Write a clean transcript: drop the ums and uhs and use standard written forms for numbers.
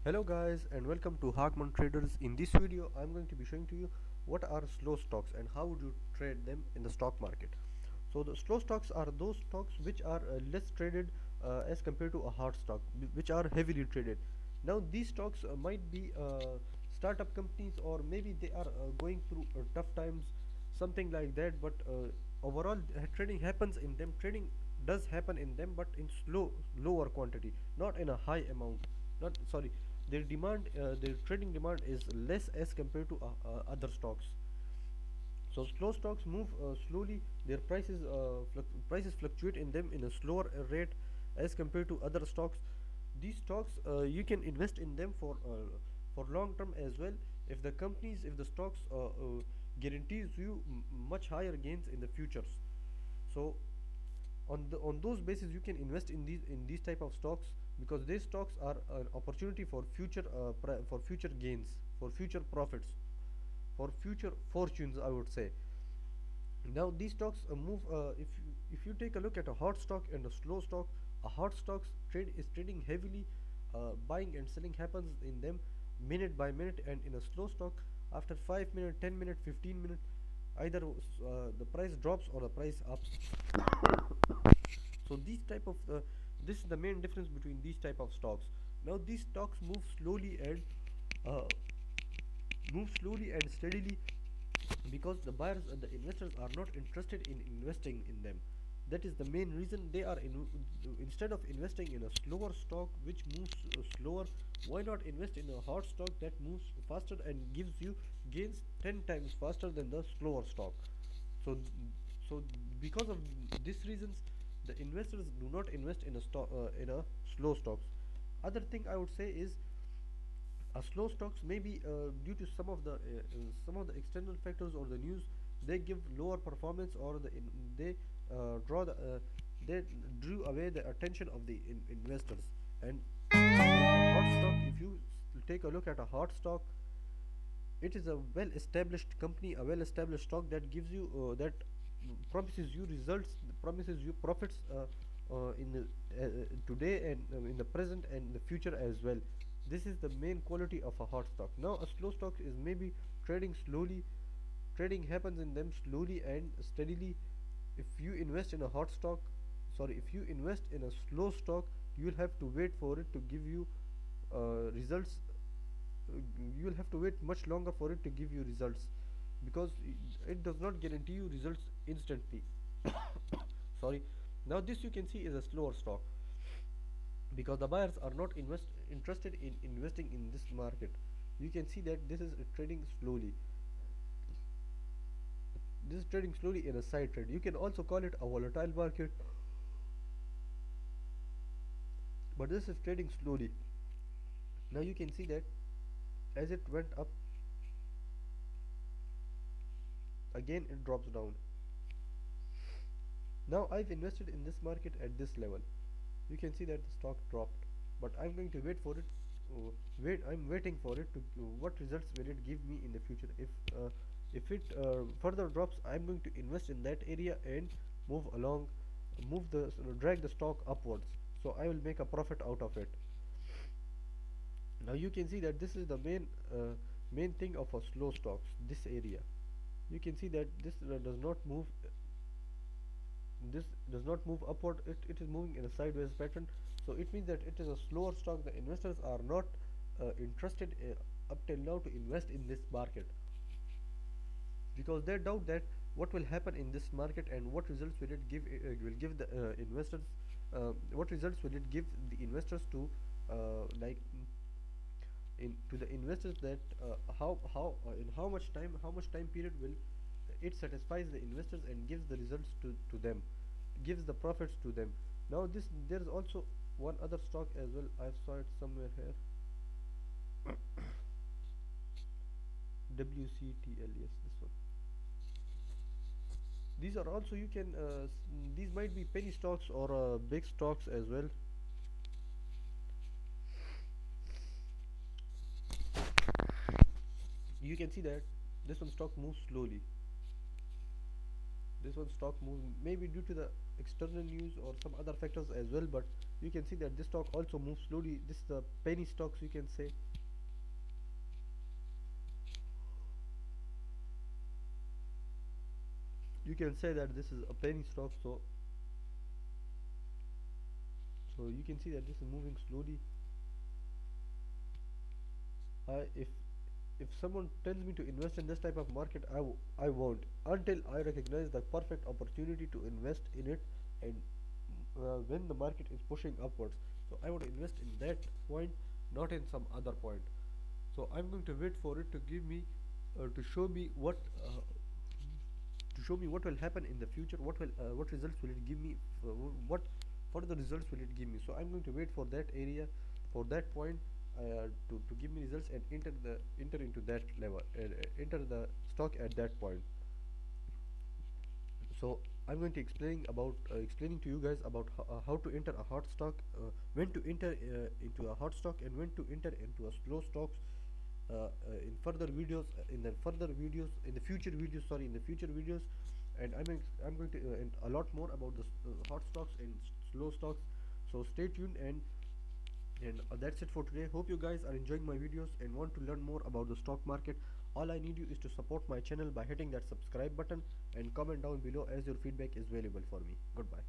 Hello guys and welcome to Harkman Traders. In this video I'm going to be showing to you what are slow stocks and how would you trade them in the stock market. So the slow stocks are those stocks which are less traded as compared to a hard stock which are heavily traded. Now these stocks might be startup companies, or maybe they are going through tough times, something like that, but overall trading happens in them. Trading does happen in them, but in lower quantity, not in a high amount. Not sorry, their trading demand is less as compared to other stocks. So slow stocks move slowly. Their prices fluctuate in them in a slower rate as compared to other stocks. These stocks you can invest in them for long term as well. If the stocks guarantees you much higher gains in the futures. So on those basis you can invest in these type of stocks, because these stocks are an opportunity for future gains, for future profits, for future fortunes, I would say. Now these stocks move if you take a look at a hot stock and a slow stock. A hot stocks trade is trading heavily. Buying and selling happens in them minute by minute, and in a slow stock, after 5 minutes, 10 minutes, 15 minutes, either the price drops or the price ups. So these type of this is the main difference between these type of stocks. Now these stocks uh, move slowly and steadily, because the buyers and the investors are not interested in investing in them. That is the main reason they are instead of investing in a slower stock which moves slower, why not invest in a hot stock that moves faster and gives you gains 10 times faster than the slower stock. So so because of these reasons, the investors do not invest in a slow stocks. Other thing I would say is, slow stocks may be due to some of the external factors or the news. They give lower performance, or they draw they drew away the attention of the investors. And a hot stock, if you take a look at a hot stock, it is a well established company, a well established stock that gives you that promises you results, promises you profits in the today, and in the present and in the future as well. This is the main quality of a hot stock. Now a slow stock is maybe trading slowly. Trading happens in them slowly and steadily. If you invest in a hot stock sorry if you invest in a slow stock, you will have to wait for it to give you results. You will have to wait much longer for it to give you results, because it does not guarantee you results instantly. Sorry. Now this you can see is a slower stock, because the buyers are not interested in investing in this market. You can see that trading slowly. This is trading slowly in a side trade. You can also call it a volatile market, but this is trading slowly. Now you can see that as it went up, again it drops down. Now I've invested in this market at this level. You can see that the stock dropped, but I'm going to wait for it. I'm waiting for it to what results will it give me in the future. If it further drops, I'm going to invest in that area and move along, drag the stock upwards, so I will make a profit out of it. Now you can see that this is the main thing of a slow stocks, this area. You can see that this does not move upward. It is moving in a sideways pattern. So it means that it is a slower stock. The investors are not interested up till now to invest in this market, because they doubt that what will happen in this market, and what results will give the investors, what results will it give the investors to like in to the investors, that how in how much time period will it satisfies the investors and gives the results to them, gives the profits to them. Now there is also one other stock as well. I saw it somewhere here. WCTL, yes, this one. These are also, you can these might be penny stocks or big stocks as well. You can see that this one stock moves slowly. This one stock moves maybe due to the external news or some other factors as well, but you can see that this stock also moves slowly. This is the penny stocks, you can say. You can say that this is a penny stock. So you can see that this is moving slowly. If someone tells me to invest in this type of market, I won't until I recognize the perfect opportunity to invest in it, and when the market is pushing upwards. So I want to invest in that point, not in some other point. So I'm going to wait for it to give me, to show me what will happen in the future. What results will it give me? What further results will it give me? So I'm going to wait for that area, for that point, to give me results, and enter into that level, enter the stock at that point. So I'm going to explaining to you guys about how to enter a hot stock, when to enter into a hot stock, and when to enter into a slow stocks, in further videos, in the future videos, sorry, in the future videos. And I'm going to and a lot more about the hot stocks and slow stocks. So stay tuned, and that's it for today. Hope you guys are enjoying my videos and want to learn more about the stock market. All I need you is to support my channel by hitting that subscribe button and comment down below, as your feedback is valuable for me. Goodbye.